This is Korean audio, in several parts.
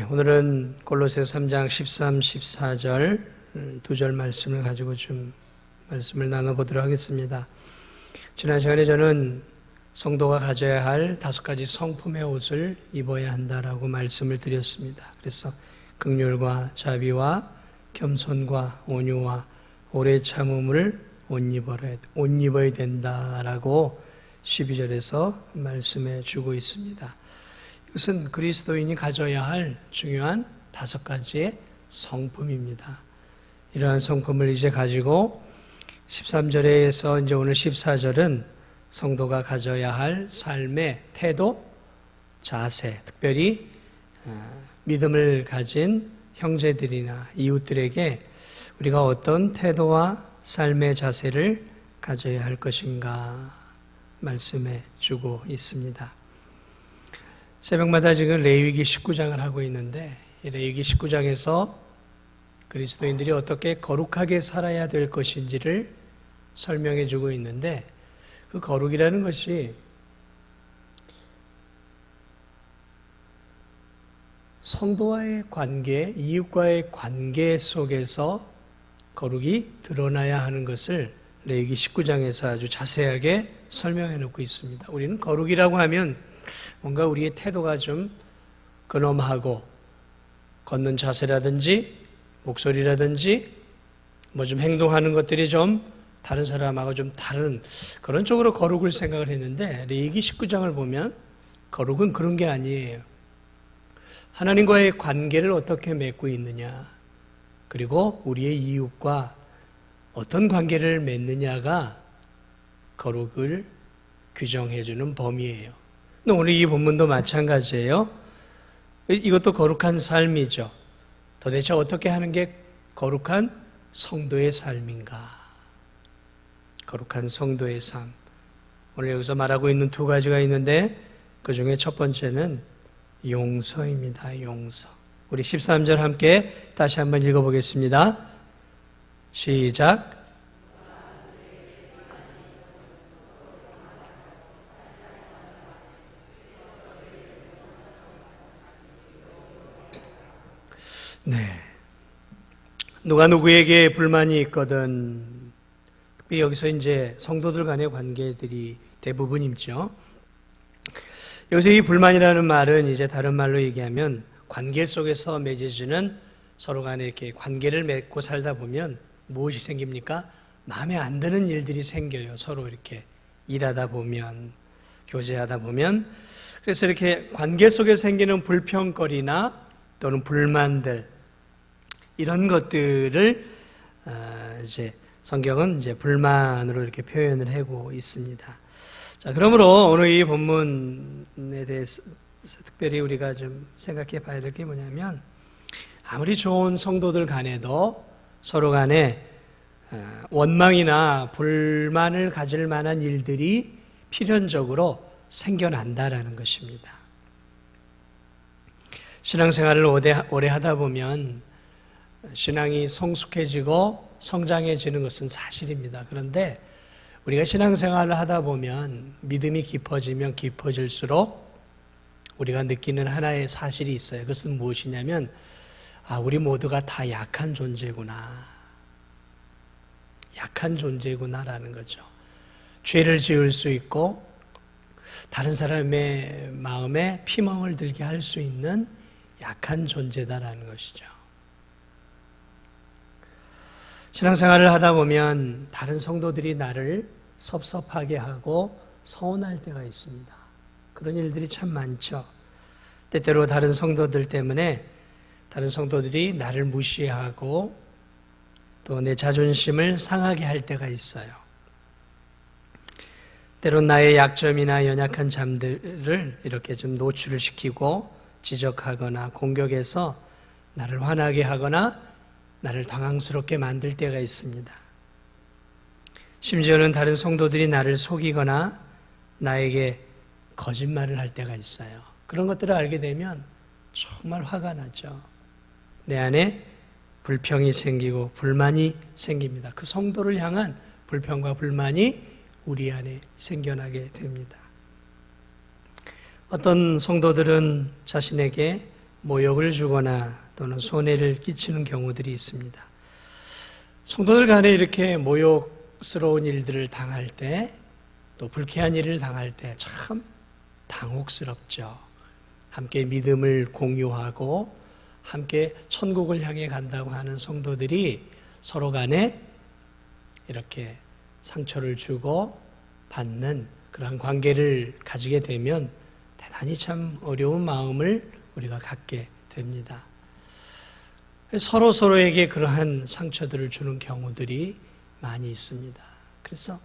오늘은 골로새서 3장 13, 14절 두 절 말씀을 가지고 좀 말씀을 나눠보도록 하겠습니다. 지난 시간에 저는 성도가 가져야 할 5가지 성품의 옷을 입어야 한다라고 말씀을 드렸습니다. 그래서 긍휼과 자비와 겸손과 온유와 오래 참음을 옷 입어야 된다라고 12절에서 말씀해 주고 있습니다. 이것은 그리스도인이 가져야 할 중요한 5가지의 성품입니다. 이러한 성품을 이제 가지고 13절에서 이제 오늘 14절은 성도가 가져야 할 삶의 태도, 자세, 특별히 믿음을 가진 형제들이나 이웃들에게 우리가 어떤 태도와 삶의 자세를 가져야 할 것인가 말씀해 주고 있습니다. 새벽마다 지금 레위기 19장을 하고 있는데 이 레위기 19장에서 그리스도인들이 어떻게 거룩하게 살아야 될 것인지를 설명해 주고 있는데 그 거룩이라는 것이 성도와의 관계, 이웃과의 관계 속에서 거룩이 드러나야 하는 것을 레위기 19장에서 아주 자세하게 설명해 놓고 있습니다. 우리는 거룩이라고 하면 뭔가 우리의 태도가 좀 근엄하고 걷는 자세라든지 목소리라든지 뭐 좀 행동하는 것들이 좀 다른 사람하고 좀 다른 그런 쪽으로 거룩을 생각을 했는데 레위기 19장을 보면 거룩은 그런 게 아니에요. 하나님과의 관계를 어떻게 맺고 있느냐, 그리고 우리의 이웃과 어떤 관계를 맺느냐가 거룩을 규정해주는 범위예요. 오늘 이 본문도 마찬가지예요. 이것도 거룩한 삶이죠. 도대체 어떻게 하는 게 거룩한 성도의 삶인가? 거룩한 성도의 삶. 오늘 여기서 말하고 있는 2가지가 있는데 그 중에 첫 번째는 용서입니다. 용서. 우리 13절 함께 다시 한번 읽어보겠습니다. 시작. 네. 누가 누구에게 불만이 있거든, 특히 여기서 이제 성도들 간의 관계들이 대부분이죠. 여기서 이 불만이라는 말은 이제 다른 말로 얘기하면 관계 속에서 맺어지는 서로 간에 이렇게 관계를 맺고 살다 보면 무엇이 생깁니까? 마음에 안 드는 일들이 생겨요. 서로 이렇게 일하다 보면, 교제하다 보면. 그래서 이렇게 관계 속에 생기는 불평거리나 또는 불만들, 이런 것들을 이제 성경은 이제 불만으로 이렇게 표현을 하고 있습니다. 자, 그러므로 오늘 이 본문에 대해서 특별히 우리가 좀 생각해 봐야 될 게 뭐냐면, 아무리 좋은 성도들 간에도 서로 간에 원망이나 불만을 가질 만한 일들이 필연적으로 생겨난다라는 것입니다. 신앙생활을 오래 하다 보면 신앙이 성숙해지고 성장해지는 것은 사실입니다. 그런데 우리가 신앙생활을 하다 보면 믿음이 깊어지면 깊어질수록 우리가 느끼는 하나의 사실이 있어요. 그것은 무엇이냐면, 우리 모두가 다 약한 존재구나. 약한 존재구나라는 거죠. 죄를 지을 수 있고 다른 사람의 마음에 피멍을 들게 할 수 있는 약한 존재다라는 것이죠. 신앙생활을 하다 보면 다른 성도들이 나를 섭섭하게 하고 서운할 때가 있습니다. 그런 일들이 참 많죠. 때때로 다른 성도들 때문에 다른 성도들이 나를 무시하고 또 내 자존심을 상하게 할 때가 있어요. 때론 나의 약점이나 연약한 점들을 이렇게 좀 노출을 시키고 지적하거나 공격해서 나를 화나게 하거나 나를 당황스럽게 만들 때가 있습니다. 심지어는 다른 성도들이 나를 속이거나 나에게 거짓말을 할 때가 있어요. 그런 것들을 알게 되면 정말 화가 나죠. 내 안에 불평이 생기고 불만이 생깁니다. 그 성도를 향한 불평과 불만이 우리 안에 생겨나게 됩니다. 어떤 성도들은 자신에게 모욕을 주거나 또는 손해를 끼치는 경우들이 있습니다. 성도들 간에 이렇게 모욕스러운 일들을 당할 때, 또 불쾌한 일을 당할 때 참 당혹스럽죠. 함께 믿음을 공유하고 함께 천국을 향해 간다고 하는 성도들이 서로 간에 이렇게 상처를 주고 받는 그러한 관계를 가지게 되면 대단히 참 어려운 마음을 우리가 갖게 됩니다. 서로에게 그러한 상처들을 주는 경우들이 많이 있습니다. 그래서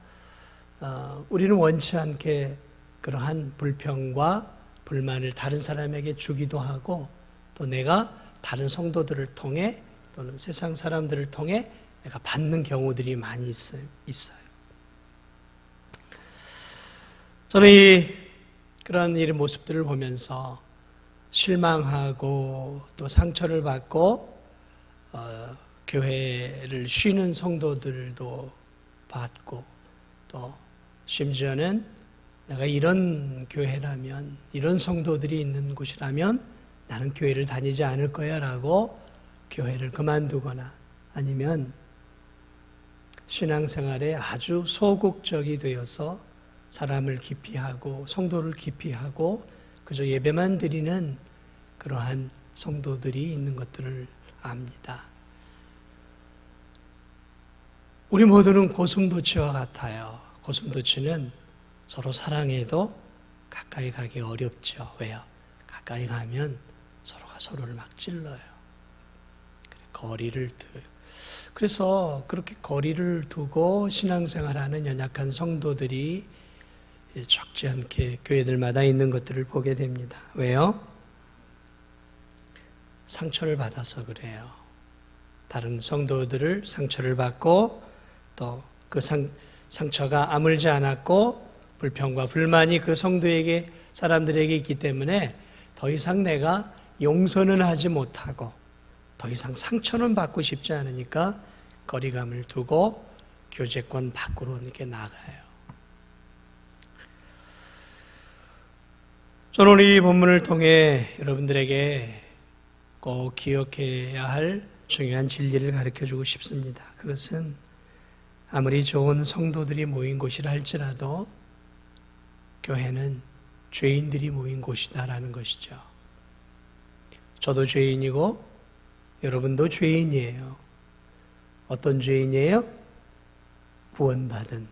우리는 원치 않게 그러한 불평과 불만을 다른 사람에게 주기도 하고, 또 내가 다른 성도들을 통해 또는 세상 사람들을 통해 내가 받는 경우들이 많이 있어요. 저는 그런 일의 모습들을 보면서 실망하고 또 상처를 받고 교회를 쉬는 성도들도 봤고, 또 심지어는 내가 이런 교회라면, 이런 성도들이 있는 곳이라면 나는 교회를 다니지 않을 거야 라고 교회를 그만두거나, 아니면 신앙생활에 아주 소극적이 되어서 사람을 기피하고 성도를 기피하고 그저 예배만 드리는 그러한 성도들이 있는 것들을 압니다. 우리 모두는 고슴도치와 같아요. 고슴도치는 서로 사랑해도 가까이 가기 어렵죠. 왜요? 가까이 가면 서로가 서로를 막 찔러요. 거리를 두어요. 그래서 그렇게 거리를 두고 신앙생활하는 연약한 성도들이 적지 않게 교회들마다 있는 것들을 보게 됩니다. 왜요? 상처를 받아서 그래요. 다른 성도들을 상처를 받고 또 그 상처가 아물지 않았고 불평과 불만이 그 성도에게, 사람들에게 있기 때문에 더 이상 내가 용서는 하지 못하고 더 이상 상처는 받고 싶지 않으니까 거리감을 두고 교제권 밖으로 이렇게 나가요. 저는 오늘 이 본문을 통해 여러분들에게 꼭 기억해야 할 중요한 진리를 가르쳐주고 싶습니다. 그것은 아무리 좋은 성도들이 모인 곳이라 할지라도 교회는 죄인들이 모인 곳이다라는 것이죠. 저도 죄인이고 여러분도 죄인이에요. 어떤 죄인이에요? 구원받은,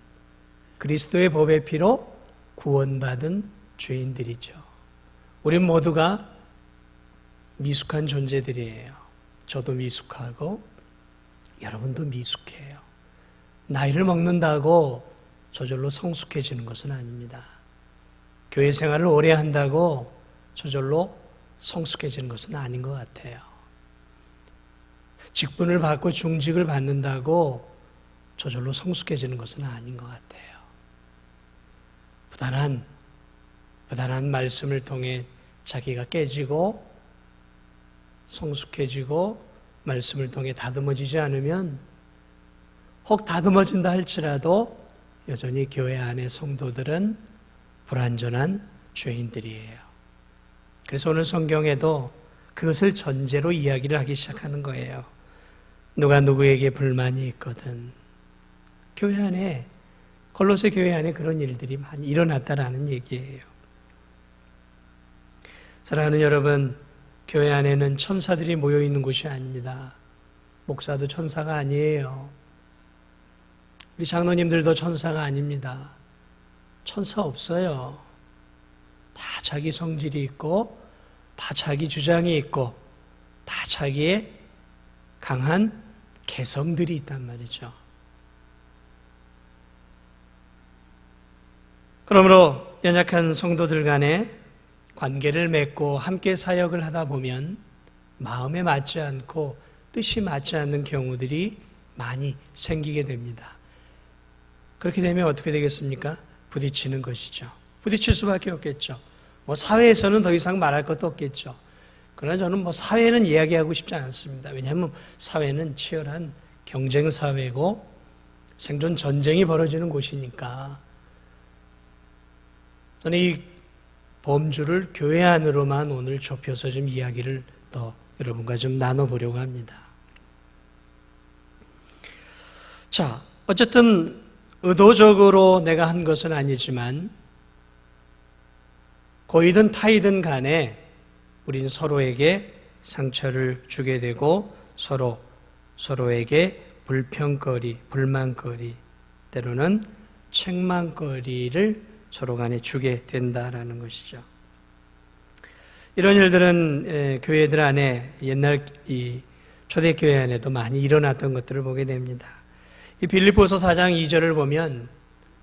그리스도의 법의 피로 구원받은 죄인들이죠. 우린 모두가 미숙한 존재들이에요. 저도 미숙하고 여러분도 미숙해요. 나이를 먹는다고 저절로 성숙해지는 것은 아닙니다. 교회 생활을 오래 한다고 저절로 성숙해지는 것은 아닌 것 같아요. 직분을 받고 중직을 받는다고 저절로 성숙해지는 것은 아닌 것 같아요. 부단한 말씀을 통해 자기가 깨지고 성숙해지고 말씀을 통해 다듬어지지 않으면, 혹 다듬어진다 할지라도 여전히 교회 안의 성도들은 불완전한 죄인들이에요. 그래서 오늘 성경에도 그것을 전제로 이야기를 하기 시작하는 거예요. 누가 누구에게 불만이 있거든. 교회 안에, 골로새 교회 안에 그런 일들이 많이 일어났다라는 얘기예요. 사랑하는 여러분, 교회 안에는 천사들이 모여 있는 곳이 아닙니다. 목사도 천사가 아니에요. 우리 장로님들도 천사가 아닙니다. 천사 없어요. 다 자기 성질이 있고, 다 자기 주장이 있고, 다 자기의 강한 개성들이 있단 말이죠. 그러므로 연약한 성도들 간에 관계를 맺고 함께 사역을 하다 보면 마음에 맞지 않고 뜻이 맞지 않는 경우들이 많이 생기게 됩니다. 그렇게 되면 어떻게 되겠습니까? 부딪히는 것이죠. 부딪힐 수밖에 없겠죠. 사회에서는 더 이상 말할 것도 없겠죠. 그러나 저는 사회는 이야기하고 싶지 않습니다. 왜냐하면 사회는 치열한 경쟁 사회고 생존 전쟁이 벌어지는 곳이니까. 저는 이 범주를 교회 안으로만 오늘 좁혀서 좀 이야기를 또 여러분과 좀 나눠보려고 합니다. 자, 어쨌든 의도적으로 내가 한 것은 아니지만 고이든 타이든 간에 우린 서로에게 상처를 주게 되고 서로에게 불평거리, 불만거리, 때로는 책망거리를 서로 간에 주게 된다라는 것이죠. 이런 일들은 교회들 안에 옛날 이 초대교회 안에도 많이 일어났던 것들을 보게 됩니다. 이 빌립보서 4장 2절을 보면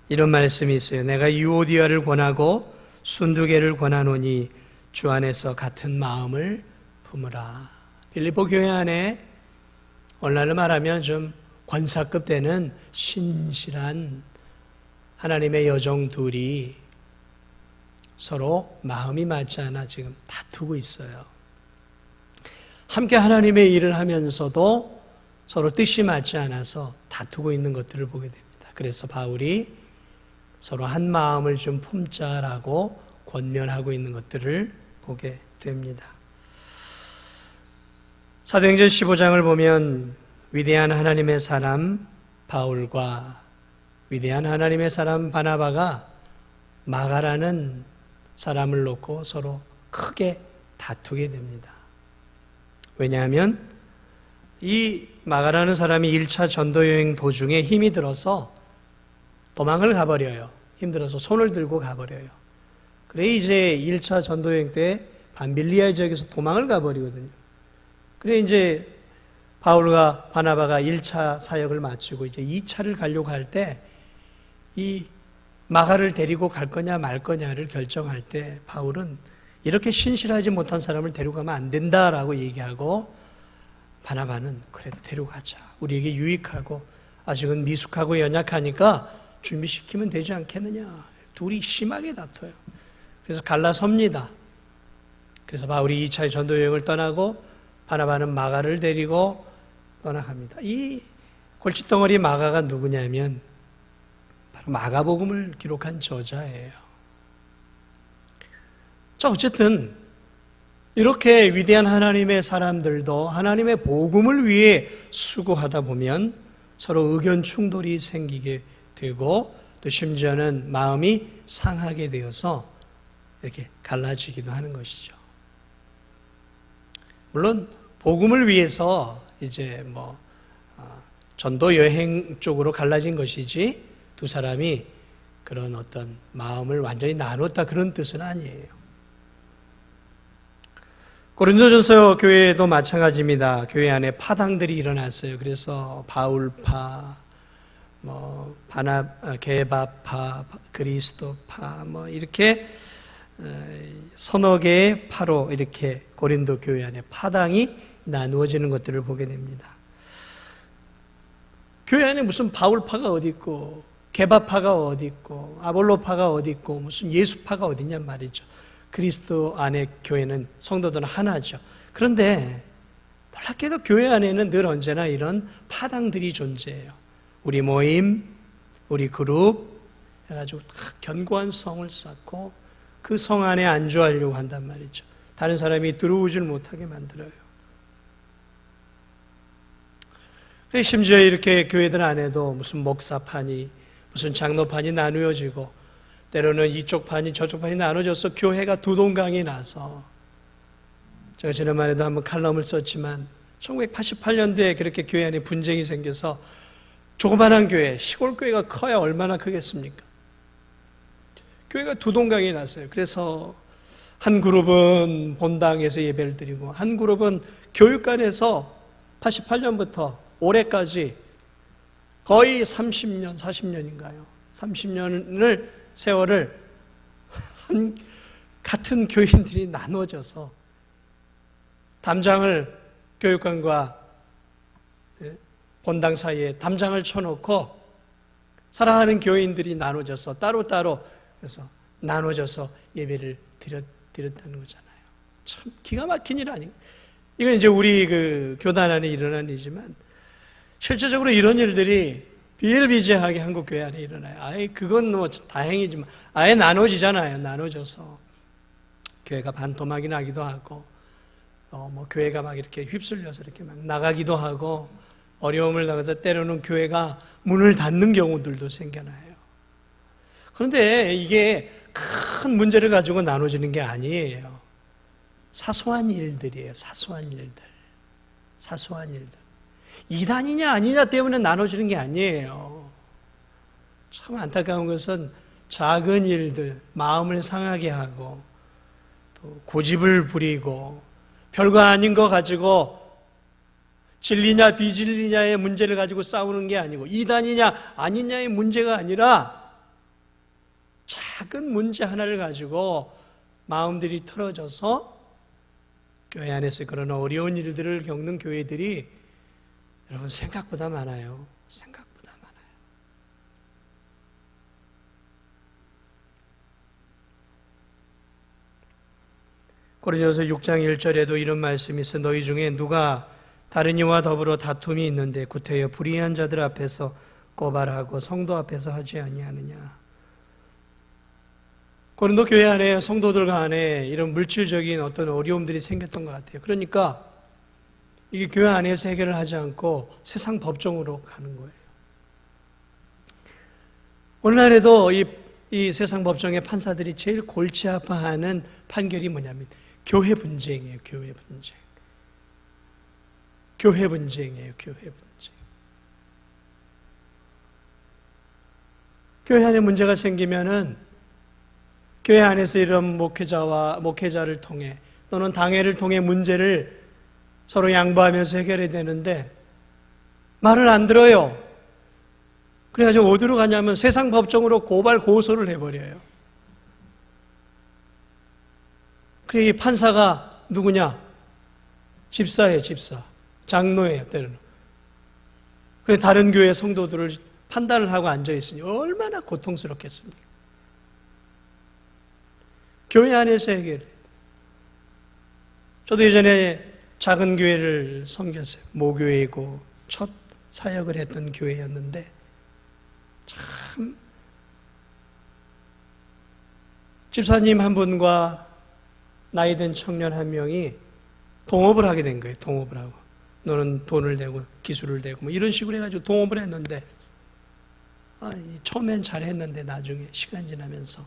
이런 말씀이 있어요. 내가 유오디아를 권하고 순두개를 권하노니 주 안에서 같은 마음을 품으라. 빌립보 교회 안에 오늘날로 말하면 좀 권사급 되는 신실한 하나님의 여종 둘이 서로 마음이 맞지 않아 지금 다투고 있어요. 함께 하나님의 일을 하면서도 서로 뜻이 맞지 않아서 다투고 있는 것들을 보게 됩니다. 그래서 바울이 서로 한 마음을 좀 품자라고 권면하고 있는 것들을 보게 됩니다. 사도행전 15장을 보면 위대한 하나님의 사람 바울과 위대한 하나님의 사람 바나바가 마가라는 사람을 놓고 서로 크게 다투게 됩니다. 왜냐하면 이 마가라는 사람이 1차 전도여행 도중에 힘이 들어서 도망을 가버려요. 힘들어서 손을 들고 가버려요. 그래 이제 1차 전도여행 때 밤빌리아 지역에서 도망을 가버리거든요. 그래 이제 바울과 바나바가 1차 사역을 마치고 이제 2차를 가려고 할 때 이 마가를 데리고 갈 거냐 말 거냐를 결정할 때 바울은 이렇게 신실하지 못한 사람을 데려가면 안 된다라고 얘기하고 바나바는 그래도 데려가자. 우리에게 유익하고 아직은 미숙하고 연약하니까 준비시키면 되지 않겠느냐. 둘이 심하게 다퉈요. 그래서 갈라섭니다. 그래서 바울이 2차의 전도 여행을 떠나고 바나바는 마가를 데리고 떠나갑니다. 이 골칫덩어리 마가가 누구냐면 바로 마가복음을 기록한 저자예요. 자, 어쨌든 이렇게 위대한 하나님의 사람들도 하나님의 복음을 위해 수고하다 보면 서로 의견 충돌이 생기게 되고 또 심지어는 마음이 상하게 되어서 이렇게 갈라지기도 하는 것이죠. 물론 복음을 위해서 이제 전도 여행 쪽으로 갈라진 것이지 두 사람이 그런 어떤 마음을 완전히 나눴다 그런 뜻은 아니에요. 고린도전서 교회도 마찬가지입니다. 교회 안에 파당들이 일어났어요. 그래서 바울파, 게바파, 그리스도파, 이렇게 서너 개의 파로 이렇게 고린도 교회 안에 파당이 나누어지는 것들을 보게 됩니다. 교회 안에 무슨 바울파가 어디 있고, 게바파가 어디 있고, 아볼로파가 어디 있고, 무슨 예수파가 어디 있냔 말이죠. 그리스도 안에 교회는 성도들은 하나죠. 그런데 놀랍게도 교회 안에는 늘 언제나 이런 파당들이 존재해요. 우리 모임, 우리 그룹 해가지고 견고한 성을 쌓고 그 성 안에 안주하려고 한단 말이죠. 다른 사람이 들어오질 못하게 만들어요. 그래서 심지어 이렇게 교회들 안에도 무슨 목사판이 무슨 장로판이 나누어지고 때로는 이쪽 판이 저쪽 판이 나눠져서 교회가 두동강이 나서 제가 지난번에도 한번 칼럼을 썼지만 1988년도에 그렇게 교회 안에 분쟁이 생겨서 조그만한 교회, 시골 교회가 커야 얼마나 크겠습니까? 교회가 두동강이 났어요. 그래서 한 그룹은 본당에서 예배를 드리고 한 그룹은 교육관에서 88년부터 올해까지 거의 30년, 40년인가요? 30년을 세월을 같은 교인들이 나눠져서 담장을 교육관과 본당 사이에 담장을 쳐놓고 사랑하는 교인들이 나눠져서 따로따로 그래서 나눠져서 예배를 드렸다는 거잖아요. 참 기가 막힌 일 아닌가? 이건 이제 우리 그 교단 안에 일어난 일이지만 실제적으로 이런 일들이 비일비재하게 한국 교회 안에 일어나요. 아예 그건 다행이지만 아예 나눠지잖아요. 나눠져서 교회가 반토막이 나기도 하고 뭐 교회가 막 이렇게 휩쓸려서 이렇게 막 나가기도 하고 어려움을 당해서 때로는 교회가 문을 닫는 경우들도 생겨나요. 그런데 이게 큰 문제를 가지고 나눠지는 게 아니에요. 사소한 일들이에요. 사소한 일들. 사소한 일들. 이단이냐 아니냐 때문에 나눠지는 게 아니에요. 참 안타까운 것은 작은 일들, 마음을 상하게 하고 또 고집을 부리고 별거 아닌 거 가지고 진리냐 비진리냐의 문제를 가지고 싸우는 게 아니고 이단이냐 아니냐의 문제가 아니라 작은 문제 하나를 가지고 마음들이 틀어져서 교회 안에서 그런 어려운 일들을 겪는 교회들이 여러분 생각보다 많아요. 생각보다 많아요. 고린도서 6장 1절에도 이런 말씀이 있어 너희 중에 누가 다른 이와 더불어 다툼이 있는데 구태여 불의한 자들 앞에서 고발하고 성도 앞에서 하지 아니하느냐. 고린도 교회 안에 성도들 간에 이런 물질적인 어떤 어려움들이 생겼던 것 같아요. 그러니까 이게 교회 안에서 해결을 하지 않고 세상 법정으로 가는 거예요. 오늘날에도 이 세상 법정의 판사들이 제일 골치 아파하는 판결이 뭐냐면 교회 분쟁이에요. 교회 분쟁. 교회 분쟁이에요. 교회 분쟁. 교회 안에 문제가 생기면은 교회 안에서 이런 목회자를 통해 또는 당회를 통해 문제를 서로 양보하면서 해결해야 되는데 말을 안 들어요. 그래가지고 어디로 가냐면 세상 법정으로 고발 고소를 해버려요. 그래 이 판사가 누구냐? 집사예요, 집사. 장로예요, 때로는. 그래 다른 교회 성도들을 판단을 하고 앉아있으니 얼마나 고통스럽겠습니까? 교회 안에서 해결해요. 저도 예전에 작은 교회를 섬겼어요. 모교회이고 첫 사역을 했던 교회였는데 참 집사님 한 분과 나이든 청년 한 명이 동업을 하게 된 거예요. 동업을 하고 너는 돈을 내고 기술을 내고 뭐 이런 식으로 해가지고 동업을 했는데 처음엔 잘했는데 나중에 시간 지나면서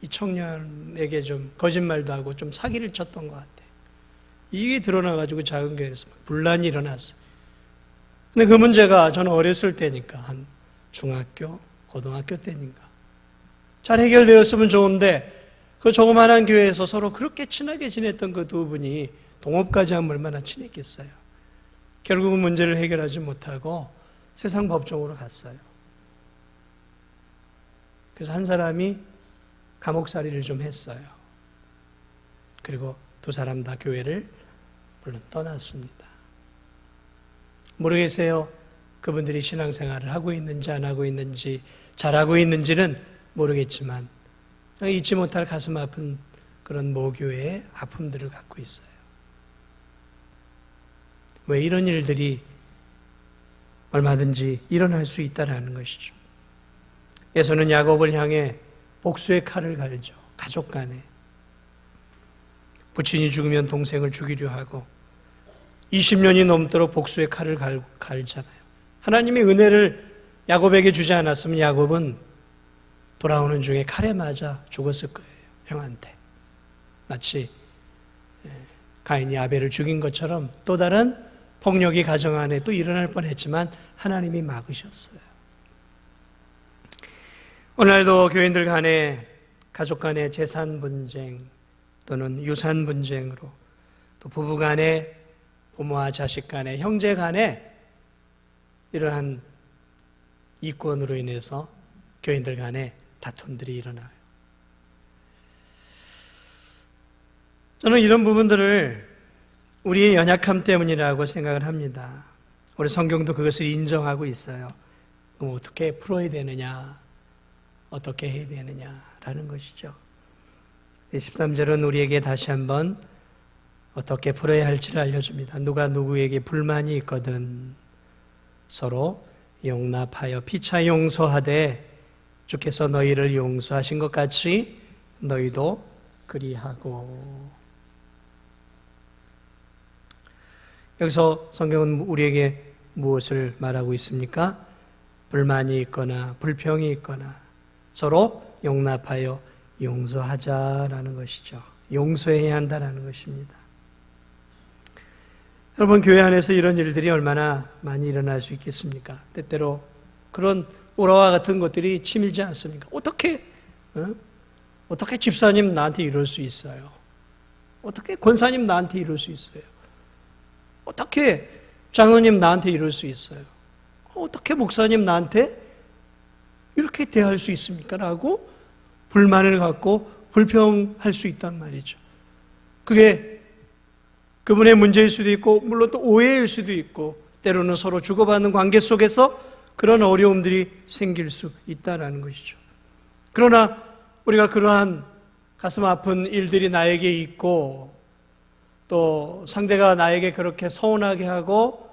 이 청년에게 좀 거짓말도 하고 좀 사기를 쳤던 것 같아요. 이게 드러나가지고 작은 교회에서 분란이 일어났어요. 근데 그 문제가 저는 어렸을 때니까 한 중학교, 고등학교 때니까 잘 해결되었으면 좋은데 그 조그마한 교회에서 서로 그렇게 친하게 지냈던 그 두 분이 동업까지 하면 얼마나 친했겠어요. 결국은 문제를 해결하지 못하고 세상 법정으로 갔어요. 그래서 한 사람이 감옥살이를 좀 했어요. 그리고 두 사람 다 교회를 물론 떠났습니다. 모르겠어요. 그분들이 신앙생활을 하고 있는지 안 하고 있는지 잘하고 있는지는 모르겠지만 잊지 못할 가슴 아픈 그런 모교의 아픔들을 갖고 있어요. 왜 이런 일들이 얼마든지 일어날 수 있다는 것이죠. 에서는 야곱을 향해 복수의 칼을 갈죠. 가족 간에. 부친이 죽으면 동생을 죽이려 하고 20년이 넘도록 복수의 칼을 갈잖아요. 하나님의 은혜를 야곱에게 주지 않았으면 야곱은 돌아오는 중에 칼에 맞아 죽었을 거예요. 형한테. 마치 가인이 아벨을 죽인 것처럼 또 다른 폭력이 가정 안에 또 일어날 뻔했지만 하나님이 막으셨어요. 오늘도 교인들 간에 가족 간의 재산 분쟁 또는 유산 분쟁으로 또 부부 간에 부모와 자식 간에 형제 간에 이러한 이권으로 인해서 교인들 간에 다툼들이 일어나요. 저는 이런 부분들을 우리의 연약함 때문이라고 생각을 합니다. 우리 성경도 그것을 인정하고 있어요. 그럼 어떻게 풀어야 되느냐, 어떻게 해야 되느냐라는 것이죠. 13절은 우리에게 다시 한번 어떻게 풀어야 할지를 알려줍니다. 누가 누구에게 불만이 있거든 서로 용납하여 피차 용서하되 주께서 너희를 용서하신 것 같이 너희도 그리하고. 여기서 성경은 우리에게 무엇을 말하고 있습니까? 불만이 있거나 불평이 있거나 서로 용납하여 용서하자라는 것이죠. 용서해야 한다는 것입니다. 여러분, 교회 안에서 이런 일들이 얼마나 많이 일어날 수 있겠습니까? 때때로 그런 오라와 같은 것들이 치밀지 않습니까? 어떻게 집사님 나한테 이럴 수 있어요? 어떻게 권사님 나한테 이럴 수 있어요? 어떻게 장로님 나한테 이럴 수 있어요? 어떻게 목사님 나한테 이렇게 대할 수 있습니까? 라고 불만을 갖고 불평할 수 있단 말이죠. 그게 그분의 문제일 수도 있고 물론 또 오해일 수도 있고 때로는 서로 주고받는 관계 속에서 그런 어려움들이 생길 수 있다는 것이죠. 그러나 우리가 그러한 가슴 아픈 일들이 나에게 있고 또 상대가 나에게 그렇게 서운하게 하고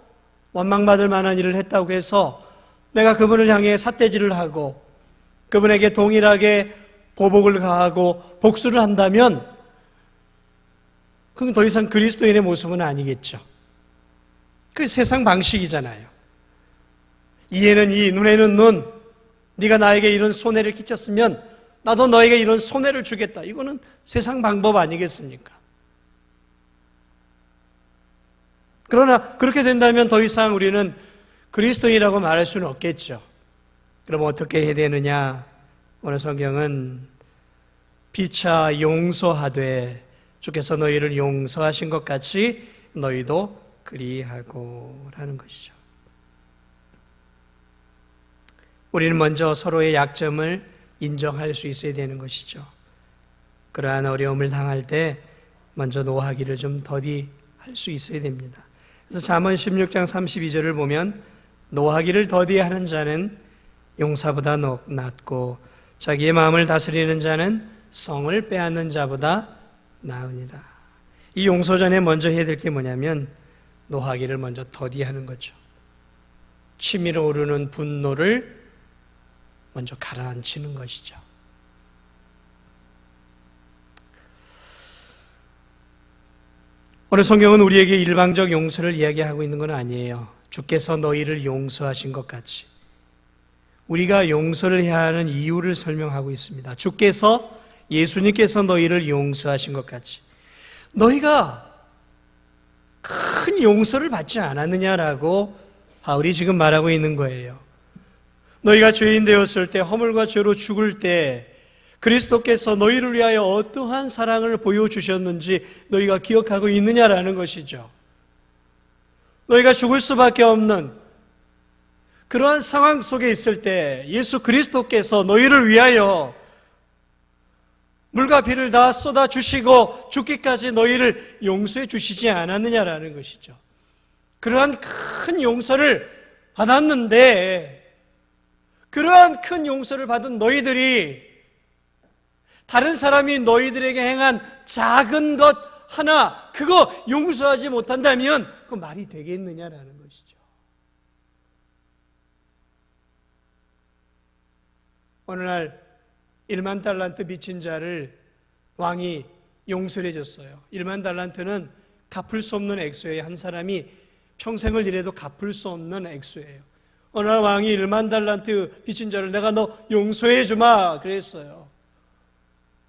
원망받을 만한 일을 했다고 해서 내가 그분을 향해 삿대질을 하고 그분에게 동일하게 보복을 가하고 복수를 한다면 그건 더 이상 그리스도인의 모습은 아니겠죠. 그게 세상 방식이잖아요. 이에는 이, 눈에는 눈. 네가 나에게 이런 손해를 끼쳤으면 나도 너에게 이런 손해를 주겠다. 이거는 세상 방법 아니겠습니까? 그러나 그렇게 된다면 더 이상 우리는 그리스도인이라고 말할 수는 없겠죠. 그럼 어떻게 해야 되느냐? 오늘 성경은 피차 용서하되 주께서 너희를 용서하신 것 같이 너희도 그리하고 라는 것이죠. 우리는 먼저 서로의 약점을 인정할 수 있어야 되는 것이죠. 그러한 어려움을 당할 때 먼저 노하기를 좀 더디 할 수 있어야 됩니다. 그래서 잠언 16장 32절을 보면 노하기를 더디하는 자는 용사보다 낫고 자기의 마음을 다스리는 자는 성을 빼앗는 자보다 나으니라. 이 용서 전에 먼저 해야 될 게 뭐냐면 노하기를 먼저 더디하는 거죠. 치밀어 오르는 분노를 먼저 가라앉히는 것이죠. 오늘 성경은 우리에게 일방적 용서를 이야기하고 있는 건 아니에요. 주께서 너희를 용서하신 것 같이 우리가 용서를 해야 하는 이유를 설명하고 있습니다. 주께서 예수님께서 너희를 용서하신 것 같이 너희가 큰 용서를 받지 않았느냐라고 바울이 지금 말하고 있는 거예요. 너희가 죄인 되었을 때 허물과 죄로 죽을 때 그리스도께서 너희를 위하여 어떠한 사랑을 보여주셨는지 너희가 기억하고 있느냐라는 것이죠. 너희가 죽을 수밖에 없는 그러한 상황 속에 있을 때 예수 그리스도께서 너희를 위하여 물과 피를 다 쏟아주시고 죽기까지 너희를 용서해 주시지 않았느냐라는 것이죠. 그러한 큰 용서를 받았는데 그러한 큰 용서를 받은 너희들이 다른 사람이 너희들에게 행한 작은 것 하나 그거 용서하지 못한다면 그 말이 되겠느냐라는 것이죠. 어느 날 1만 달란트 빚진 자를 왕이 용서를 해줬어요. 1만 달란트는 갚을 수 없는 액수예요. 한 사람이 평생을 일해도 갚을 수 없는 액수예요. 어느 날 왕이 1만 달란트 빚진 자를 내가 너 용서해 주마 그랬어요.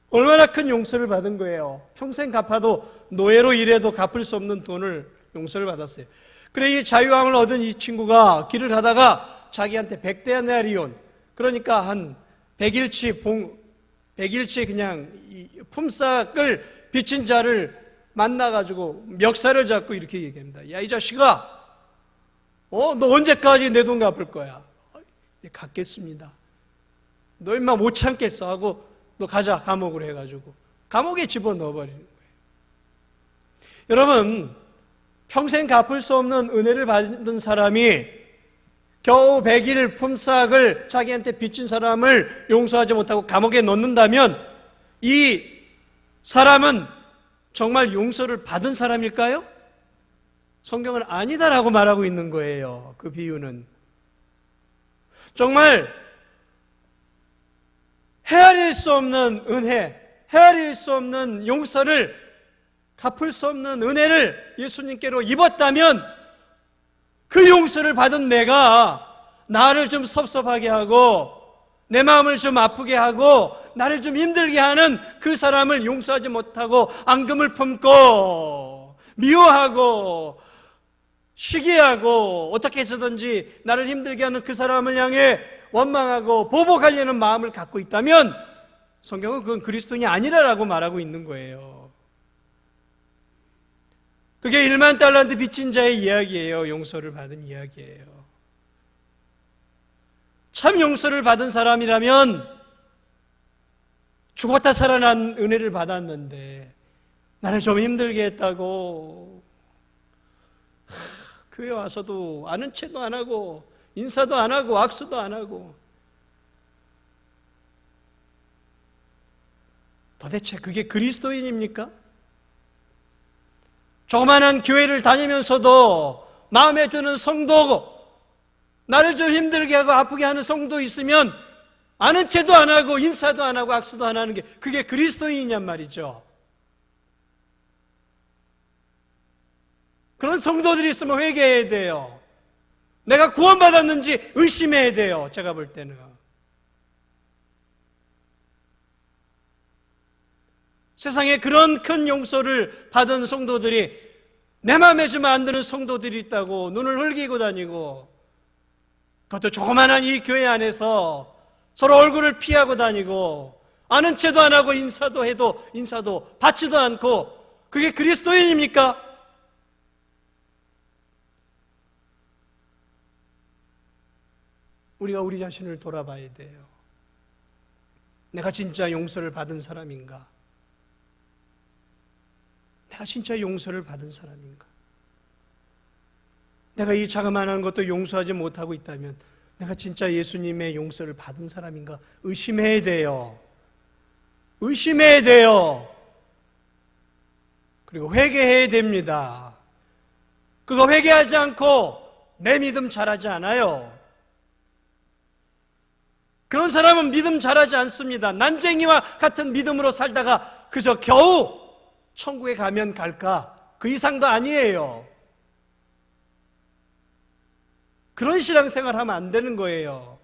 얼마나 큰 용서를 받은 거예요. 평생 갚아도 노예로 일해도 갚을 수 없는 돈을 용서를 받았어요. 그래 이 자유왕을 얻은 이 친구가 길을 가다가 자기한테 100데나리온 그러니까 한 100일치 그냥 품삯을 빚진 자를 만나가지고 멱살을 잡고 이렇게 얘기합니다. 야 이 자식아 너 언제까지 내 돈 갚을 거야? 갚겠습니다. 너 인마 못 참겠어 하고 너 가자 감옥으로 해가지고 감옥에 집어넣어버리는 거예요. 여러분 평생 갚을 수 없는 은혜를 받은 사람이 겨우 100일 품삯을 자기한테 빚진 사람을 용서하지 못하고 감옥에 넣는다면 이 사람은 정말 용서를 받은 사람일까요? 성경은 아니다라고 말하고 있는 거예요. 그 비유는 정말 헤아릴 수 없는 은혜, 헤아릴 수 없는 용서를 갚을 수 없는 은혜를 예수님께로 입었다면 그 용서를 받은 내가 나를 좀 섭섭하게 하고 내 마음을 좀 아프게 하고 나를 좀 힘들게 하는 그 사람을 용서하지 못하고 앙금을 품고 미워하고 시기하고 어떻게 해서든지 나를 힘들게 하는 그 사람을 향해 원망하고 보복하려는 마음을 갖고 있다면 성경은 그건 그리스도인이 아니라라고 말하고 있는 거예요. 그게 1만 달란트 빚진 자의 이야기예요. 용서를 받은 이야기예요. 참 용서를 받은 사람이라면 죽었다 살아난 은혜를 받았는데 나를 좀 힘들게 했다고 교회 와서도 아는 체도 안 하고 인사도 안 하고 악수도 안 하고 도대체 그게 그리스도인입니까? 조그마한 교회를 다니면서도 마음에 드는 성도, 나를 좀 힘들게 하고 아프게 하는 성도 있으면 아는 체도 안 하고 인사도 안 하고 악수도 안 하는 게 그게 그리스도인이냔 말이죠. 그런 성도들이 있으면 회개해야 돼요. 내가 구원받았는지 의심해야 돼요. 제가 볼 때는. 세상에 그런 큰 용서를 받은 성도들이 내 마음에 좀 안 드는 성도들이 있다고 눈을 흘기고 다니고 그것도 조그만한 이 교회 안에서 서로 얼굴을 피하고 다니고 아는 체도 안 하고 인사도 해도 인사도 받지도 않고 그게 그리스도인입니까? 우리가 우리 자신을 돌아봐야 돼요. 내가 진짜 용서를 받은 사람인가? 내가 진짜 용서를 받은 사람인가? 내가 이 자그마한 것도 용서하지 못하고 있다면 내가 진짜 예수님의 용서를 받은 사람인가? 의심해야 돼요. 의심해야 돼요. 그리고 회개해야 됩니다. 그거 회개하지 않고 내 믿음 잘하지 않아요. 그런 사람은 믿음 잘하지 않습니다. 난쟁이와 같은 믿음으로 살다가 그저 겨우 천국에 가면 갈까? 그 이상도 아니에요. 그런 신앙생활 하면 안 되는 거예요.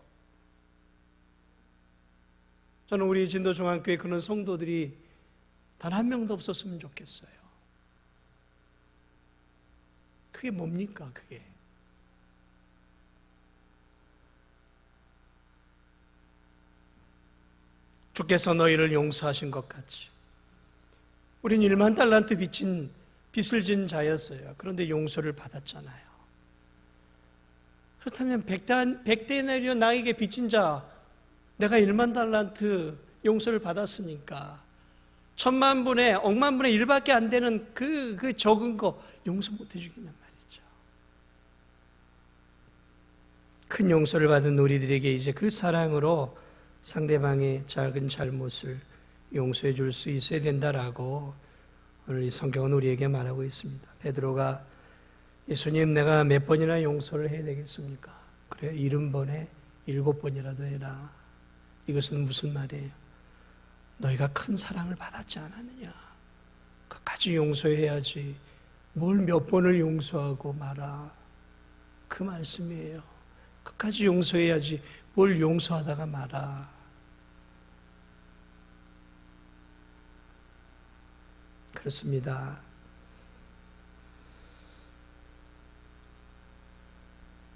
저는 우리 진도중앙교회 그런 성도들이 단 한 명도 없었으면 좋겠어요. 그게 뭡니까, 그게? 주께서 너희를 용서하신 것 같이 우린 1만 달란트 빚을 진 자였어요. 그런데 용서를 받았잖아요. 그렇다면 100데나리온 나에게 빚진 자, 내가 1만 달란트 용서를 받았으니까 1000만 분의 억만 분의 1밖에 안 되는 그 적은 거 용서 못 해주겠냔 말이죠. 큰 용서를 받은 우리들에게 이제 그 사랑으로 상대방의 작은 잘못을 용서해 줄 수 있어야 된다라고 오늘 이 성경은 우리에게 말하고 있습니다. 베드로가 예수님, 내가 몇 번이나 용서를 해야 되겠습니까? 그래, 70번에 7번이라도 해라. 이것은 무슨 말이에요? 너희가 큰 사랑을 받았지 않았느냐? 끝까지 용서해야지. 뭘 몇 번을 용서하고 말아. 그 말씀이에요. 끝까지 용서해야지. 뭘 용서하다가 말아. 그렇습니다.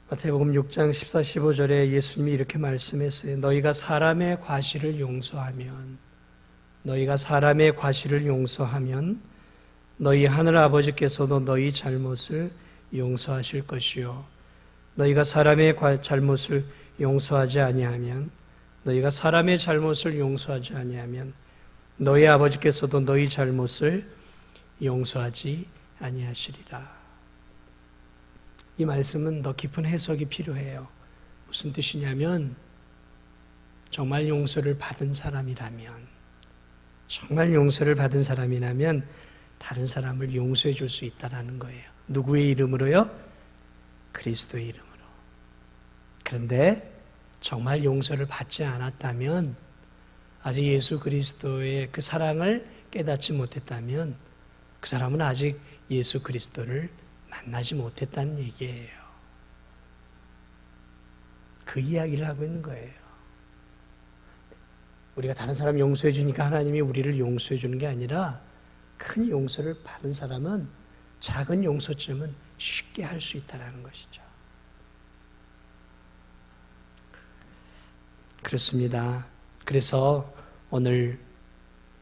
마태복음 6장 14, 15절에 예수님이 이렇게 말씀했어요. 너희가 사람의 과실을 용서하면 너희 하늘 아버지께서도 너희 잘못을 용서하실 것이요 너희가 사람의 잘못을 용서하지 아니하면 너희 아버지께서도 너희 잘못을 용서하지 아니하시리라. 이 말씀은 더 깊은 해석이 필요해요. 무슨 뜻이냐면 정말 용서를 받은 사람이라면 다른 사람을 용서해 줄 수 있다는 거예요. 누구의 이름으로요? 그리스도의 이름으로. 그런데 정말 용서를 받지 않았다면, 아직 예수 그리스도의 그 사랑을 깨닫지 못했다면 그 사람은 아직 예수 그리스도를 만나지 못했다는 얘기예요. 그 이야기를 하고 있는 거예요. 우리가 다른 사람 용서해 주니까 하나님이 우리를 용서해 주는 게 아니라 큰 용서를 받은 사람은 작은 용서쯤은 쉽게 할 수 있다는 것이죠. 그렇습니다. 그래서 오늘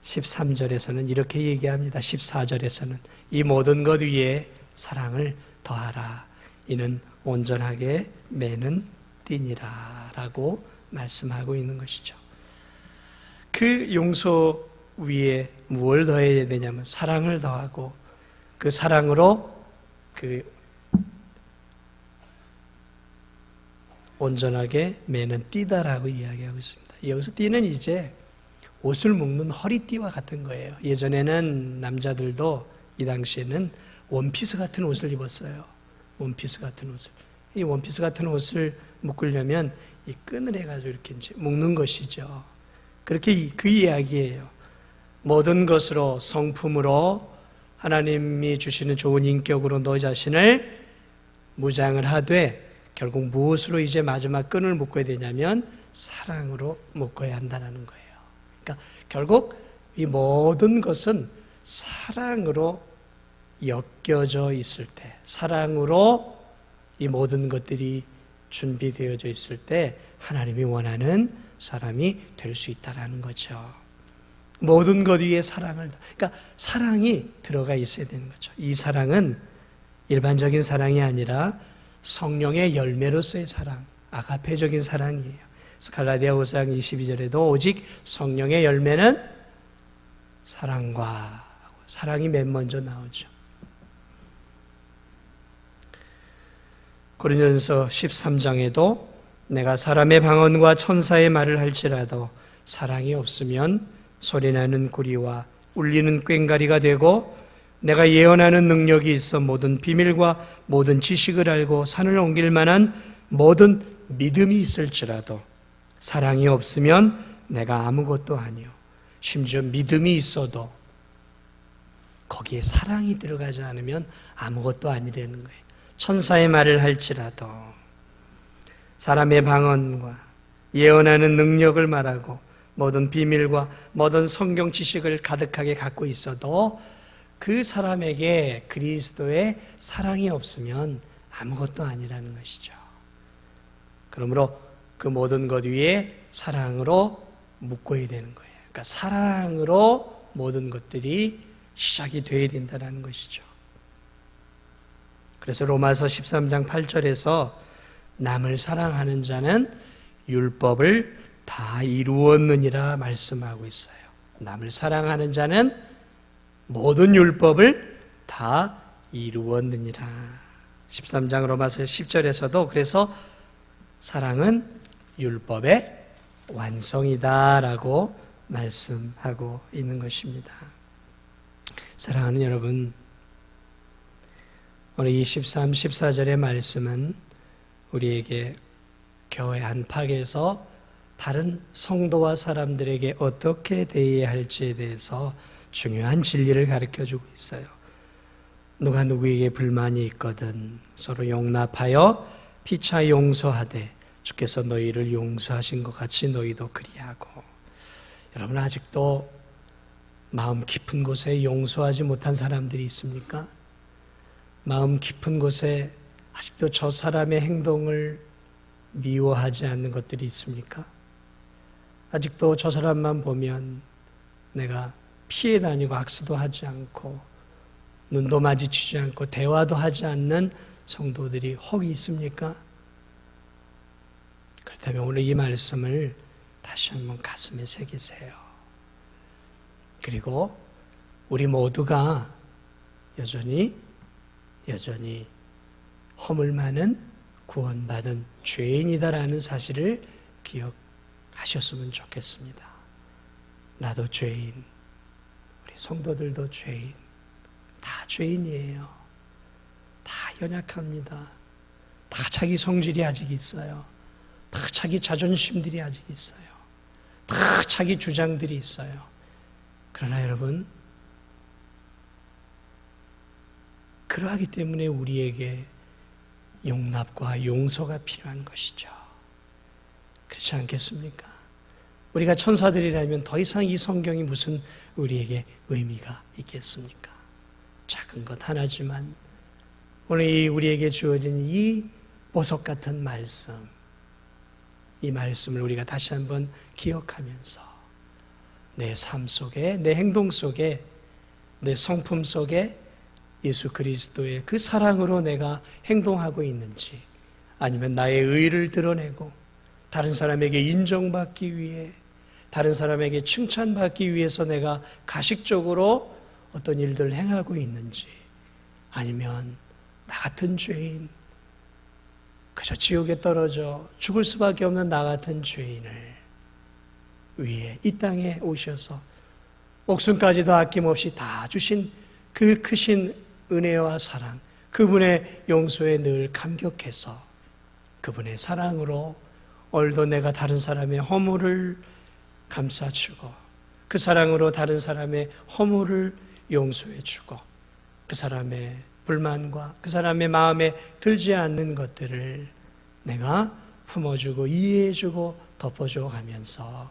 13절에서는 이렇게 얘기합니다. 14절에서는 이 모든 것 위에 사랑을 더하라. 이는 온전하게 매는 띠니라 라고 말씀하고 있는 것이죠. 그 용서 위에 무엇을 더해야 되냐면 사랑을 더하고 그 사랑으로 그 온전하게 매는 띠다라고 이야기하고 있습니다. 여기서 띠는 이제 옷을 묶는 허리띠와 같은 거예요. 예전에는 남자들도 이 당시에는 원피스 같은 옷을 입었어요. 원피스 같은 옷을. 이 원피스 같은 옷을 묶으려면 이 끈을 해가지고 이렇게 이제 묶는 것이죠. 그렇게 그 이야기예요. 모든 것으로 성품으로 하나님이 주시는 좋은 인격으로 너 자신을 무장을 하되 결국 무엇으로 이제 마지막 끈을 묶어야 되냐면 사랑으로 묶어야 한다는 거예요. 그러니까 결국 이 모든 것은 사랑으로 엮여져 있을 때, 사랑으로 이 모든 것들이 준비되어져 있을 때 하나님이 원하는 사람이 될 수 있다는 거죠. 모든 것 위에 사랑을, 그러니까 사랑이 들어가 있어야 되는 거죠. 이 사랑은 일반적인 사랑이 아니라 성령의 열매로서의 사랑, 아가페적인 사랑이에요. 그래서 갈라디아 5장 22절에도 오직 성령의 열매는 사랑과, 사랑이 맨 먼저 나오죠. 고린도전서 13장에도 내가 사람의 방언과 천사의 말을 할지라도 사랑이 없으면 소리나는 구리와 울리는 꽹과리가 되고 내가 예언하는 능력이 있어 모든 비밀과 모든 지식을 알고 산을 옮길 만한 모든 믿음이 있을지라도 사랑이 없으면 내가 아무것도 아니요. 심지어 믿음이 있어도 거기에 사랑이 들어가지 않으면 아무것도 아니라는 거예요. 천사의 말을 할지라도 사람의 방언과 예언하는 능력을 말하고 모든 비밀과 모든 성경 지식을 가득하게 갖고 있어도 그 사람에게 그리스도의 사랑이 없으면 아무것도 아니라는 것이죠. 그러므로 그 모든 것 위에 사랑으로 묶어야 되는 거예요. 그러니까 사랑으로 모든 것들이 시작이 되어야 된다는 것이죠. 그래서 로마서 13장 8절에서 남을 사랑하는 자는 율법을 다 이루었느니라 말씀하고 있어요. 남을 사랑하는 자는 모든 율법을 다 이루었느니라. 13장 로마서 10절에서도 그래서 사랑은 율법의 완성이다라고 말씀하고 있는 것입니다. 사랑하는 여러분, 오늘 이 13, 14절의 말씀은 우리에게 교회 안팎에서 다른 성도와 사람들에게 어떻게 대해야 할지에 대해서 중요한 진리를 가르쳐주고 있어요. 누가 누구에게 불만이 있거든 서로 용납하여 피차 용서하되 주께서 너희를 용서하신 것 같이 너희도 그리하고. 여러분 아직도 마음 깊은 곳에 용서하지 못한 사람들이 있습니까? 마음 깊은 곳에 아직도 저 사람의 행동을 미워하지 않는 것들이 있습니까? 아직도 저 사람만 보면 내가 피해 다니고 악수도 하지 않고 눈도 마주치지 않고 대화도 하지 않는 성도들이 혹 있습니까? 그렇다면 오늘 이 말씀을 다시 한번 가슴에 새기세요. 그리고 우리 모두가 여전히 허물 많은 구원받은 죄인이다라는 사실을 기억하셨으면 좋겠습니다. 나도 죄인, 우리 성도들도 죄인, 다 죄인이에요. 다 연약합니다. 다 자기 성질이 아직 있어요. 다 자기 자존심들이 아직 있어요. 다 자기 주장들이 있어요. 그러나 여러분, 그러하기 때문에 우리에게 용납과 용서가 필요한 것이죠. 그렇지 않겠습니까? 우리가 천사들이라면 더 이상 이 성경이 무슨 우리에게 의미가 있겠습니까? 작은 것 하나지만 오늘 우리에게 주어진 이 보석 같은 말씀, 이 말씀을 우리가 다시 한번 기억하면서 내 삶 속에, 내 행동 속에, 내 성품 속에 예수 그리스도의 그 사랑으로 내가 행동하고 있는지, 아니면 나의 의를 드러내고 다른 사람에게 인정받기 위해, 다른 사람에게 칭찬받기 위해서 내가 가식적으로 어떤 일들을 행하고 있는지, 아니면 나 같은 죄인, 그저 지옥에 떨어져 죽을 수밖에 없는 나 같은 죄인을 위해 이 땅에 오셔서 목숨까지도 아낌없이 다 주신 그 크신 은혜와 사랑, 그분의 용서에 늘 감격해서 그분의 사랑으로 오늘도 내가 다른 사람의 허물을 감싸주고, 그 사랑으로 다른 사람의 허물을 용서해주고, 그 사람의 불만과 그 사람의 마음에 들지 않는 것들을 내가 품어주고 이해해주고 덮어줘 가면서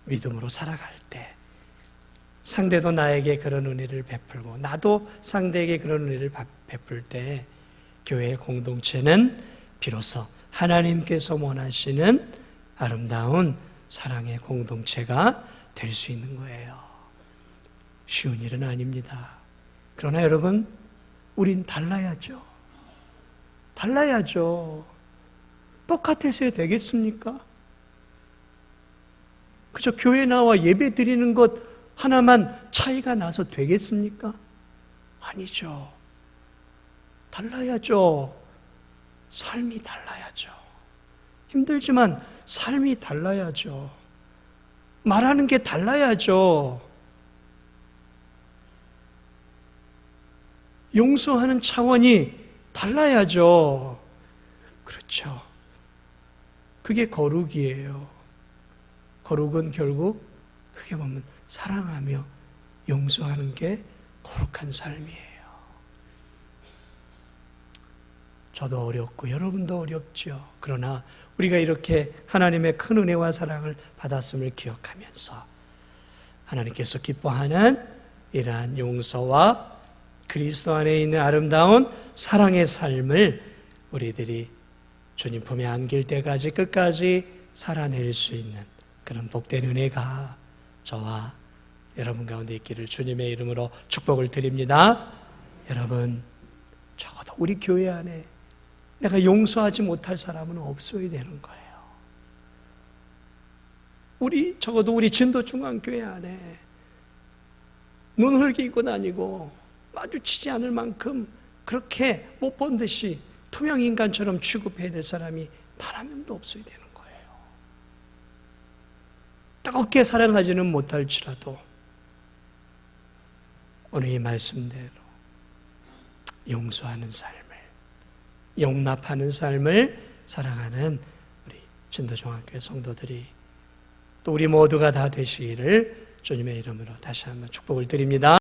믿음으로 살아갈 때, 상대도 나에게 그런 은혜를 베풀고 나도 상대에게 그런 은혜를 베풀 때 교회의 공동체는 비로소 하나님께서 원하시는 아름다운 사랑의 공동체가 될 수 있는 거예요. 쉬운 일은 아닙니다. 그러나 여러분, 우린 달라야죠. 달라야죠. 똑같아서 되겠습니까? 그저 교회 나와 예배 드리는 것 하나만 차이가 나서 되겠습니까? 아니죠. 달라야죠. 삶이 달라야죠. 힘들지만 삶이 달라야죠. 말하는 게 달라야죠. 용서하는 차원이 달라야죠. 그렇죠. 그게 거룩이에요. 거룩은 결국 크게 보면 사랑하며 용서하는 게 거룩한 삶이에요. 저도 어렵고 여러분도 어렵죠. 그러나 우리가 이렇게 하나님의 큰 은혜와 사랑을 받았음을 기억하면서 하나님께서 기뻐하는 이러한 용서와 그리스도 안에 있는 아름다운 사랑의 삶을 우리들이 주님 품에 안길 때까지 끝까지 살아낼 수 있는 그런 복된 은혜가 저와 여러분 가운데 있기를 주님의 이름으로 축복을 드립니다. 여러분, 적어도 우리 교회 안에 내가 용서하지 못할 사람은 없어야 되는 거예요. 적어도 우리 진도중앙교회 안에 눈 흘기고 다니고 마주치지 않을 만큼 그렇게 못 본 듯이 투명인간처럼 취급해야 될 사람이 단 한 명도 없어야 되는 거예요. 뜨겁게 사랑하지는 못할지라도 오늘 이 말씀대로 용서하는 삶을, 용납하는 삶을 살아가는 우리 진도중앙교회 성도들이 또 우리 모두가 다 되시기를 주님의 이름으로 다시 한번 축복을 드립니다.